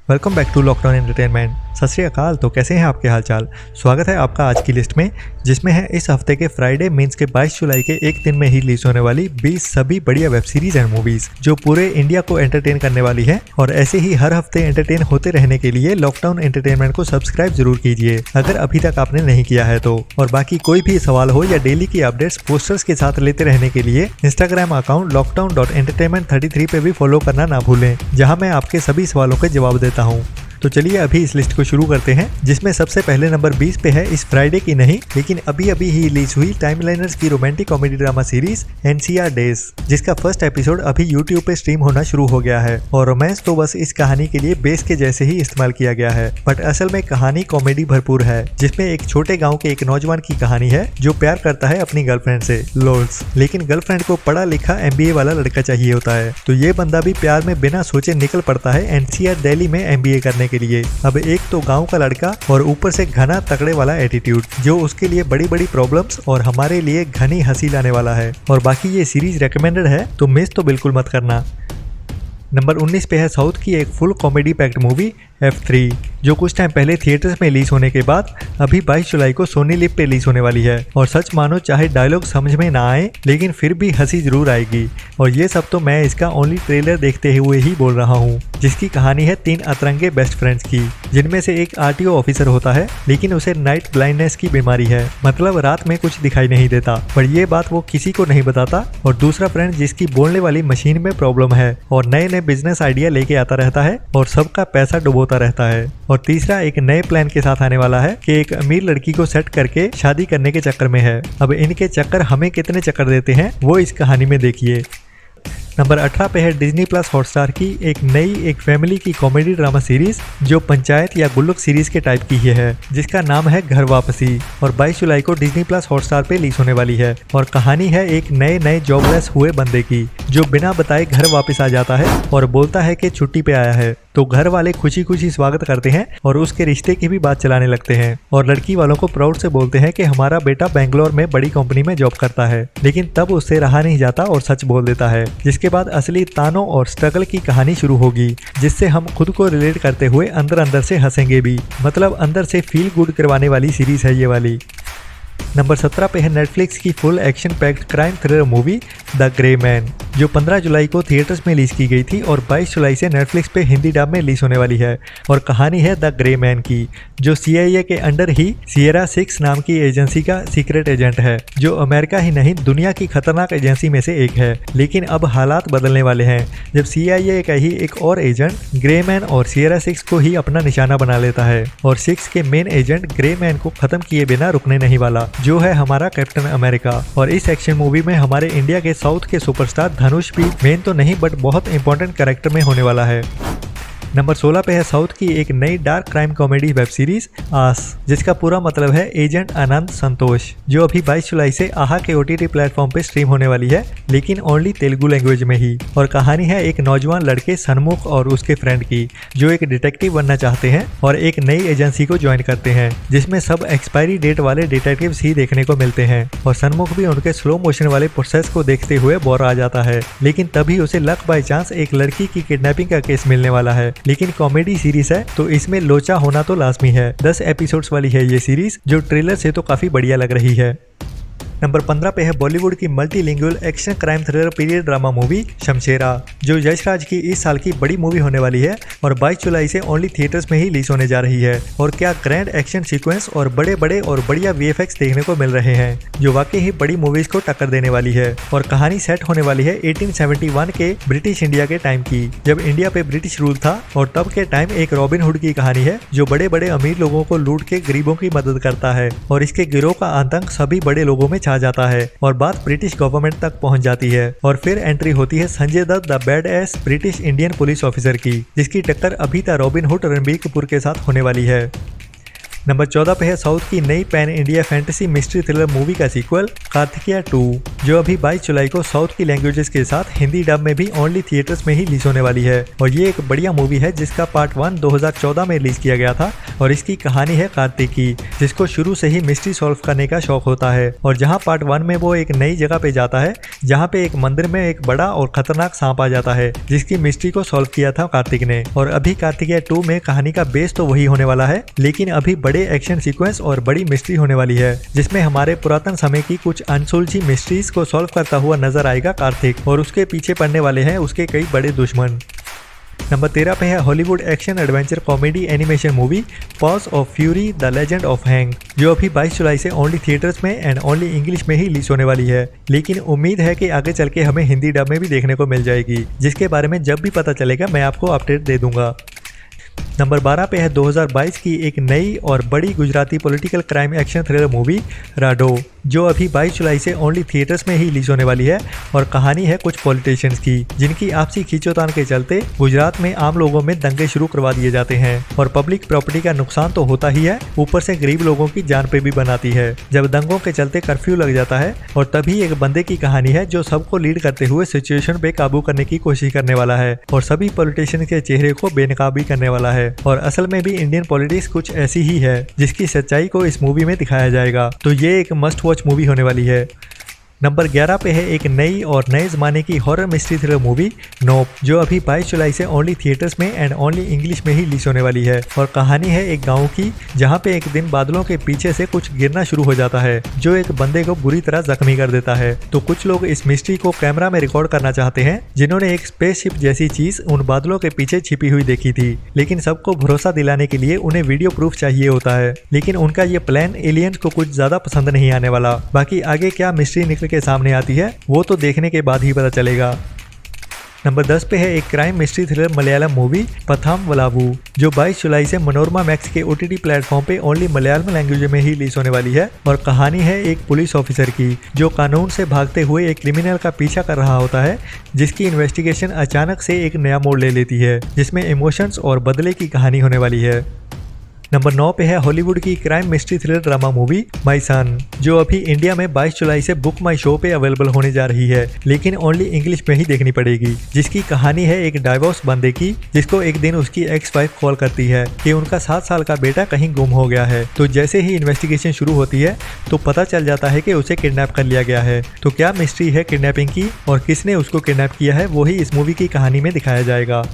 Welcome back to lockdown entertainment. सत श्री अकाल। तो कैसे हैं आपके हालचाल। स्वागत है आपका आज की लिस्ट में, जिसमें है इस हफ्ते के फ्राइडे मीन्स के 22 जुलाई के एक दिन में ही रिलीज होने वाली 20 सभी बढ़िया वेब सीरीज एंड मूवीज जो पूरे इंडिया को एंटरटेन करने वाली है। और ऐसे ही हर हफ्ते एंटरटेन होते रहने के लिए लॉकडाउन एंटरटेनमेंट को सब्सक्राइब जरूर कीजिए अगर अभी तक आपने नहीं किया है तो। और बाकी कोई भी सवाल हो या डेली की अपडेट्स पोस्टर्स के साथ लेते रहने के लिए इंस्टाग्राम अकाउंट lockdown.entertainment33 पे भी फॉलो करना ना भूलें, जहां मैं आपके सभी सवालों के जवाब देता हूं। तो चलिए अभी इस लिस्ट को शुरू करते हैं, जिसमें सबसे पहले नंबर 20 पे है इस फ्राइडे की नहीं लेकिन अभी अभी ही रिलीज हुई टाइमलाइनर्स की romantic comedy drama series NCR days, जिसका फर्स्ट एपिसोड अभी यूट्यूब पे स्ट्रीम होना शुरू हो गया है। और रोमांस तो बस इस कहानी के लिए बेस के जैसे ही इस्तेमाल किया गया है, बट असल में कहानी कॉमेडी भरपूर है, जिसमें एक छोटे गाँव के एक नौजवान की कहानी है जो प्यार करता है अपनी गर्लफ्रेंड से लोल्स, लेकिन गर्लफ्रेंड को पढ़ा लिखा MBA वाला लड़का चाहिए होता है। तो ये बंदा भी प्यार में बिना सोचे निकल पड़ता है NCR दिल्ली में MBA करने के लिए। अब एक तो गांव का लड़का और ऊपर से घना तगड़े वाला एटीट्यूड, जो उसके लिए बड़ी बड़ी प्रॉब्लम्स और हमारे लिए घनी हंसी लाने वाला है। और बाकी ये सीरीज रेकमेंडेड है, तो मिस तो बिल्कुल मत करना। नंबर 19 पे है साउथ की एक full comedy packed movie F3, जो कुछ टाइम पहले थिएटर्स में रिलीज होने के बाद अभी 22 जुलाई को सोनी लिव पे रिलीज होने वाली है। और सच मानो चाहे डायलॉग समझ में ना आए, लेकिन फिर भी हंसी जरूर आएगी। और ये सब तो मैं इसका ओनली ट्रेलर देखते हुए ही बोल रहा हूँ, जिसकी कहानी है 3 अतरंगे बेस्ट फ्रेंड्स की, जिनमें से एक RTO ऑफिसर होता है, लेकिन उसे नाइट ब्लाइंडनेस की बीमारी है, मतलब रात में कुछ दिखाई नहीं देता, पर ये बात वो किसी को नहीं बताता। और दूसरा फ्रेंड जिसकी बोलने वाली मशीन में प्रॉब्लम है और नए नए बिजनेस आइडिया लेके आता रहता है और सबका पैसा डुबोता रहता है। और तीसरा एक नए प्लान के साथ आने वाला है कि एक अमीर लड़की को सेट करके शादी करने के चक्कर में है। अब इनके चक्कर हमें कितने चक्कर देते हैं वो इस कहानी में देखिए। नंबर 18 पे है डिज्नी प्लस हॉटस्टार की एक नई एक फैमिली की कॉमेडी ड्रामा सीरीज, जो पंचायत या गुल्लक सीरीज के टाइप की है, जिसका नाम है घर वापसी। और 22 जुलाई को डिज्नी प्लस हॉटस्टार पे रिलीज होने वाली है। और कहानी है एक नए जॉबलेस हुए बंदे की, जो बिना बताए घर वापस आ जाता है और बोलता है कि छुट्टी पे आया है। तो घर वाले खुशी खुशी स्वागत करते हैं और उसके रिश्ते की भी बात चलाने लगते हैं। और लड़की वालों को प्राउड से बोलते हैं कि हमारा बेटा बेंगलोर में बड़ी कंपनी में जॉब करता है। लेकिन तब उससे रहा नहीं जाता और सच बोल देता है, जिसके बाद असली तानों और स्ट्रगल की कहानी शुरू होगी, जिससे हम खुद को रिलेट करते हुए अंदर अंदर से हंसेंगे भी। मतलब अंदर से फील गुड करवाने वाली सीरीज है ये वाली। नंबर 17 पे है नेटफ्लिक्स की full action packed crime thriller movie the grey man, जो 15 जुलाई को थिएटर्स में रिलीज की गई थी और 22 जुलाई से नेटफ्लिक्स पे हिंदी डब में रिलीज होने वाली है। और कहानी है द ग्रे मैन की, जो CIA के अंडर ही Sierra 6 नाम की एजेंसी का सीक्रेट एजेंट है, जो अमेरिका ही नहीं दुनिया की खतरनाक एजेंसी में से एक है। लेकिन अब हालात बदलने वाले हैं, जब CIA का ही एक और एजेंट ग्रे मैन और Sierra 6 को ही अपना निशाना बना लेता है। और 6 के मेन एजेंट ग्रे मैन को खत्म किए बिना रुकने नहीं वाला, जो है हमारा कैप्टन अमेरिका। और इस एक्शन मूवी में हमारे इंडिया के साउथ के सुपरस्टार धनुष भी मेन तो नहीं बट बहुत इंपॉर्टेंट कैरेक्टर में होने वाला है। नंबर 16 पे है साउथ की एक नई dark crime comedy web series आस, जिसका पूरा मतलब है एजेंट अनंत संतोष, जो अभी 22 जुलाई से आहा के OTT प्लेटफॉर्म पे स्ट्रीम होने वाली है, लेकिन ओनली तेलुगु लैंग्वेज में ही। और कहानी है एक नौजवान लड़के सन्मुख और उसके फ्रेंड की, जो एक डिटेक्टिव बनना चाहते हैं और एक नई एजेंसी को ज्वाइन करते हैं, जिसमें सब एक्सपायरी डेट वाले डिटेक्टिव्स ही देखने को मिलते हैं। और सन्मुख भी उनके स्लो मोशन वाले प्रोसेस को देखते हुए बोर आ जाता है, लेकिन तभी उसे लक बाय चांस एक लड़की की किडनैपिंग का केस मिलने वाला है। लेकिन कॉमेडी सीरीज है तो इसमें लोचा होना तो लाजमी है। 10 एपिसोड्स वाली है ये सीरीज, जो ट्रेलर से तो काफी बढ़िया लग रही है। नंबर 15 पे है बॉलीवुड की multilingual action crime thriller period drama movie Shamshera, जो यश राज की इस साल की बड़ी मूवी होने वाली है और 22 जुलाई से ओनली थिएटर्स में ही रिलीज होने जा रही है। और क्या ग्रैंड एक्शन सीक्वेंस और बड़े बड़े और बढ़िया VFX देखने को मिल रहे हैं, जो वाकई ही बड़ी मूवीज को टक्कर देने वाली है। और कहानी सेट होने वाली है 1871 के ब्रिटिश इंडिया के टाइम की, जब इंडिया पे ब्रिटिश रूल था। और तब के टाइम एक रॉबिन हुड की कहानी है, जो बड़े बड़े अमीर लोगों को लूट के गरीबों की मदद करता है। और इसके गिरोह का आतंक सभी बड़े लोगों में जाता है और बात ब्रिटिश गवर्नमेंट तक पहुंच जाती है। और फिर एंट्री होती है Sanjay Dutt the bad ass British Indian police officer की, जिसकी टक्कर अभी तक रॉबिन हुड रणबीर कपूर के साथ होने वाली है। नंबर 14 पे है साउथ की नई pan India fantasy mystery thriller movie का सीक्वल कार्तिकेया 2, जो अभी 22 जुलाई को साउथ की लैंग्वेजेस के साथ हिंदी डब में भी ओनली थिएटर्स में ही रिलीज होने वाली है। और ये एक बढ़िया मूवी है, जिसका पार्ट 1 2014 में रिलीज किया गया था और इसकी कहानी है कार्तिक की, जिसको शुरू से ही मिस्ट्री सॉल्व करने का शौक होता है। और जहाँ पार्ट 1 में वो एक नई जगह पे जाता है जहाँ पे एक मंदिर में एक बड़ा और खतरनाक सांप आ जाता है, जिसकी मिस्ट्री को सॉल्व किया था कार्तिक ने। और अभी कार्तिकेय 2 में कहानी का बेस तो वही होने वाला है, लेकिन अभी बड़े एक्शन सीक्वेंस और बड़ी मिस्ट्री होने वाली है, जिसमें हमारे पुरातन समय की कुछ अनसुलझी मिस्ट्रीज को सॉल्व करता हुआ नजर आएगा कार्तिक, और उसके पीछे पड़ने वाले हैं उसके कई बड़े दुश्मन। नंबर 13 पे है Hollywood action adventure comedy animation movie pause of fury the legend of hang, जो अभी 22 जुलाई से ओनली थिएटर्स में एंड ओनली इंग्लिश में ही रिलीज होने वाली है, लेकिन उम्मीद है कि आगे चल के हमें हिंदी डब में भी देखने को मिल जाएगी, जिसके बारे में जब भी पता चलेगा मैं आपको अपडेट दे दूंगा। नंबर 12 पे है 2022 की एक नई और बड़ी Gujarati political crime action thriller movie Rado, जो अभी 22 जुलाई से ओनली थिएटर्स में ही रिलीज होने वाली है। और कहानी है कुछ पॉलिटिशियंस की, जिनकी आपसी खींचोतान के चलते गुजरात में आम लोगों में दंगे शुरू करवा दिए जाते हैं और पब्लिक प्रॉपर्टी का नुकसान तो होता ही है, ऊपर से गरीब लोगों की जान पे भी बनाती है। जब दंगों के चलते कर्फ्यू लग जाता है और तभी एक बंदे की कहानी है जो सबको लीड करते हुए सिचुएशन पे काबू करने की कोशिश करने वाला है और सभी पॉलिटिशियन के चेहरे को बेनकाब भी करने वाला है। और असल में भी इंडियन पॉलिटिक्स कुछ ऐसी ही है, जिसकी सच्चाई को इस मूवी में दिखाया जाएगा, तो ये एक मस्ट वॉच मूवी होने वाली है। नंबर 11 पे है एक नई और नए ज़माने की हॉरर मिस्ट्री थ्रिलर मूवी नोप, जो अभी 22 जुलाई से ओनली थिएटर्स में एंड ओनली इंग्लिश में ही रिलीज होने वाली है। और कहानी है एक गांव की, जहां पे एक दिन बादलों के पीछे से कुछ गिरना शुरू हो जाता है, जो एक बंदे को बुरी तरह जख्मी कर देता है। तो कुछ लोग इस मिस्ट्री को कैमरा में रिकॉर्ड करना चाहते हैं, जिन्होंने एक स्पेसशिप जैसी चीज उन बादलों के पीछे छिपी हुई देखी थी, लेकिन सबको भरोसा दिलाने के लिए उन्हें वीडियो प्रूफ चाहिए होता है। लेकिन उनका ये प्लान एलियंस को कुछ ज्यादा पसंद नहीं आने वाला। बाकी आगे क्या मिस्ट्री निकल के सामने आती है वो तो देखने के बाद ही पता चलेगा। नंबर 10 पे है एक crime mystery thriller Malayalam movie Patham Valavu, जो 22 जुलाई से मनोरमा मैक्स के OTT प्लेटफॉर्म पे ओनली मलयालम लैंग्वेज में ही रिलीज होने वाली है। और कहानी है एक पुलिस ऑफिसर की, जो कानून से भागते हुए एक क्रिमिनल का पीछा कर रहा होता है, जिसकी इन्वेस्टिगेशन अचानक से एक नया मोड़ ले लेती है, जिसमें इमोशंस और बदले की कहानी होने वाली है। नंबर 9 पे है हॉलीवुड की crime mystery thriller drama movie my son, जो अभी इंडिया में 22 जुलाई से बुक माई शो पे अवेलेबल होने जा रही है, लेकिन ओनली इंग्लिश में ही देखनी पड़ेगी। जिसकी कहानी है एक डाइवोर्स बंदे की, जिसको एक दिन उसकी एक्स वाइफ कॉल करती है कि उनका 7 साल का बेटा कहीं गुम हो गया है। तो जैसे ही इन्वेस्टिगेशन शुरू होती है तो पता चल जाता है कि उसे किडनैप कर लिया गया है। तो क्या मिस्ट्री है किडनैपिंग की और किसने उसको किडनैप किया है, वही इस मूवी की कहानी में दिखाया जाएगा।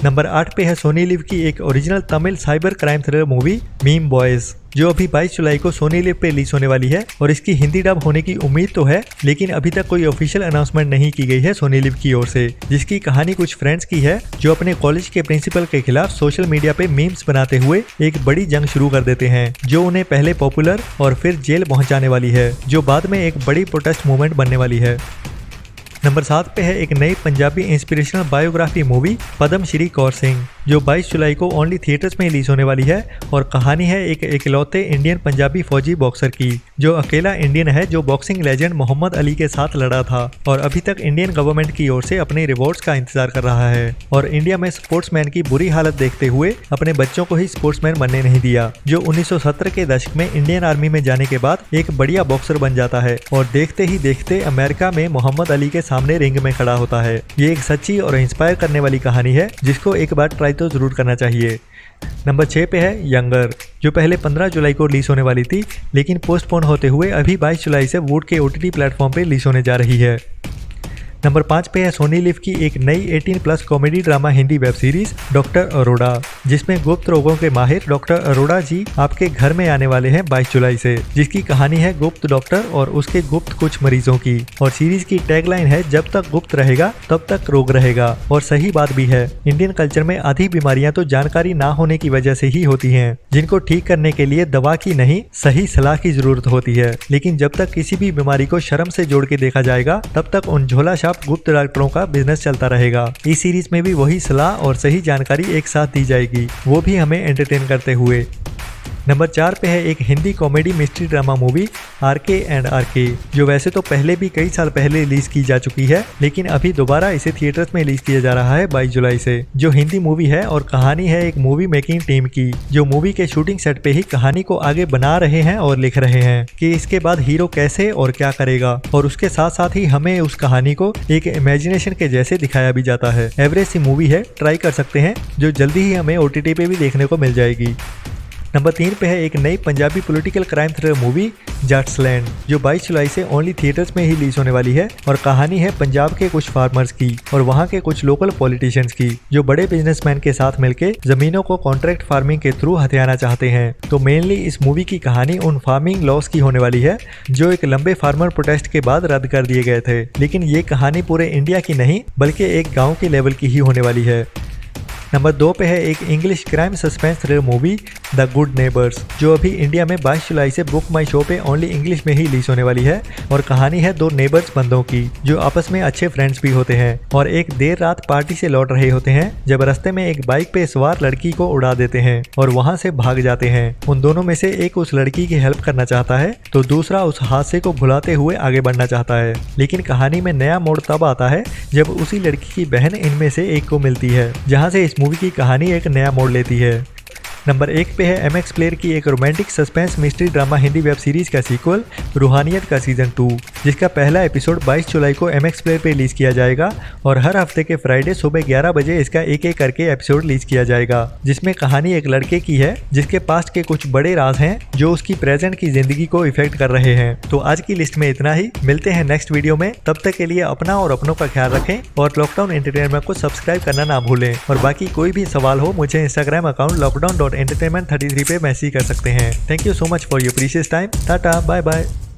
नंबर 8 पे है सोनी लिव की एक original Tamil cyber crime thriller movie meme boys, जो अभी 22 जुलाई को सोनी लिव पे रिलीज होने वाली है। और इसकी हिंदी डब होने की उम्मीद तो है, लेकिन अभी तक कोई ऑफिशियल अनाउंसमेंट नहीं की गई है सोनी लिव की ओर से। जिसकी कहानी कुछ फ्रेंड्स की है, जो अपने कॉलेज के प्रिंसिपल के खिलाफ सोशल मीडिया पे मीम्स बनाते हुए एक बड़ी जंग शुरू कर देते हैं, जो उन्हें पहले पॉपुलर और फिर जेल पहुंचाने वाली है, जो बाद में एक बड़ी प्रोटेस्ट मूवमेंट बनने वाली है। नंबर 7 पे है एक नई Punjabi inspirational biography movie Padmashri Kaur Singh, जो 22 जुलाई को ओनली थिएटर्स में रिलीज होने वाली है। और कहानी है एक इकलौते इंडियन पंजाबी फौजी बॉक्सर की, जो अकेला इंडियन है जो बॉक्सिंग लेजेंड मोहम्मद अली के साथ लड़ा था और अभी तक इंडियन गवर्नमेंट की ओर से अपने रिवॉर्ड्स का इंतजार कर रहा है। और इंडिया में स्पोर्ट्समैन की बुरी हालत देखते हुए अपने बच्चों को ही स्पोर्ट्समैन बनने नहीं दिया, जो 1970 के दशक में इंडियन आर्मी में जाने के बाद एक बढ़िया बॉक्सर बन जाता है और देखते ही देखते अमेरिका में मोहम्मद अली के सामने रिंग में खड़ा होता है। ये एक सच्ची और इंस्पायर करने वाली कहानी है, जिसको एक बार ट्राई तो जरूर करना चाहिए। नंबर 6 पे है यंगर, जो पहले 15 जुलाई को रिलीज होने वाली थी, लेकिन पोस्टपोन होते हुए अभी 22 जुलाई से वूड के OTT प्लेटफॉर्म पे रिलीज होने जा रही है। नंबर 5 पे है सोनी लिव की एक नई 18+ comedy drama Hindi web series doctor Arora, जिसमें गुप्त रोगों के माहिर डॉक्टर अरोड़ा जी आपके घर में आने वाले हैं 22 जुलाई से। जिसकी कहानी है गुप्त डॉक्टर और उसके गुप्त कुछ मरीजों की। और सीरीज की टैगलाइन है जब तक गुप्त रहेगा तब तक रोग रहेगा। और सही बात भी है, इंडियन कल्चर में आधी बीमारियां तो जानकारी ना होने की वजह से ही होती हैं, जिनको ठीक करने के लिए दवा की नहीं सही सलाह की जरूरत होती है। लेकिन जब तक किसी भी बीमारी को शर्म से जोड़ के देखा जाएगा, तब तक उन झोला गुप्त डॉक्टरों का बिजनेस चलता रहेगा। इस सीरीज में भी वही सलाह और सही जानकारी एक साथ दी जाएगी, वो भी हमें एंटरटेन करते हुए। नंबर 4 पे है एक Hindi comedy mystery drama movie RK and RK, जो वैसे तो पहले भी कई साल पहले रिलीज की जा चुकी है, लेकिन अभी दोबारा इसे थिएटर्स में रिलीज किया जा रहा है 22 जुलाई से। जो हिंदी मूवी है और कहानी है एक मूवी मेकिंग टीम की, जो मूवी के शूटिंग सेट पे ही कहानी को आगे बना रहे हैं और लिख रहे हैं कि इसके बाद हीरो कैसे और क्या करेगा। और उसके साथ साथ ही हमें उस कहानी को एक इमेजिनेशन के जैसे दिखाया भी जाता है। एवरेज सी मूवी है, ट्राई कर सकते हैं, जो जल्दी ही हमें OTT पे भी देखने को मिल जाएगी। नंबर 3 पे है एक नई Punjabi political crime thriller movie Jattsland, जो 22 जुलाई से ओनली थिएटर्स में ही रिलीज होने वाली है और कहानी है पंजाब के कुछ फार्मर्स की और वहाँ के कुछ लोकल पॉलिटिशियंस की, जो बड़े बिजनेसमैन के साथ मिलकर जमीनों को कॉन्ट्रैक्ट फार्मिंग के थ्रू हथियाना चाहते हैं। तो मेनली इस मूवी की कहानी उन फार्मिंग लॉस की होने वाली है जो एक लंबे फार्मर प्रोटेस्ट के बाद रद्द कर दिए गए थे, लेकिन ये कहानी पूरे इंडिया की नहीं बल्कि एक गाँव के लेवल की ही होने वाली है। नंबर 2 पे है एक English crime suspense thriller movie the good neighbours, जो अभी इंडिया में 22 जुलाई से बुक माई शो पे ओनली इंग्लिश में ही रिलीज होने वाली है और कहानी है 2 नेबर्स बंदों की जो आपस में अच्छे फ्रेंड्स भी होते हैं और एक देर रात पार्टी से लौट रहे होते हैं जब रास्ते में एक बाइक पे सवार लड़की को उड़ा देते हैं और वहाँ से भाग जाते हैं। उन दोनों में से एक उस लड़की की हेल्प करना चाहता है तो दूसरा उस हादसे को भुलाते हुए आगे बढ़ना चाहता है, लेकिन कहानी में नया मोड़ तब आता है जब उसी लड़की की बहन इनमें से एक को मिलती है, जहाँ से इस मूवी की कहानी एक नया मोड़ लेती है। नंबर 1 पे है MX प्लेयर की एक romantic suspense mystery drama Hindi web series का सीक्वल रूहानियत का सीजन 2, जिसका पहला एपिसोड 22 जुलाई को MX प्लेयर पे रिलीज किया जाएगा और हर हफ्ते के फ्राइडे सुबह 11 बजे इसका एक एक करके एपिसोड रिलीज किया जाएगा, जिसमें कहानी एक लड़के की है जिसके पास्ट के कुछ बड़े राज हैं जो उसकी प्रेजेंट की जिंदगी को इफेक्ट कर रहे हैं। तो आज की लिस्ट में इतना ही, मिलते हैं नेक्स्ट वीडियो में, तब तक के लिए अपना और अपनों का ख्याल रखें और लॉकडाउन एंटरटेनमेंट को सब्सक्राइब करना ना भूलें और बाकी कोई भी सवाल हो मुझे इंस्टाग्राम अकाउंट lockdown.entertainment33 पे मैसेज कर सकते हैं। Thank you so much for your precious time. Tata, bye bye.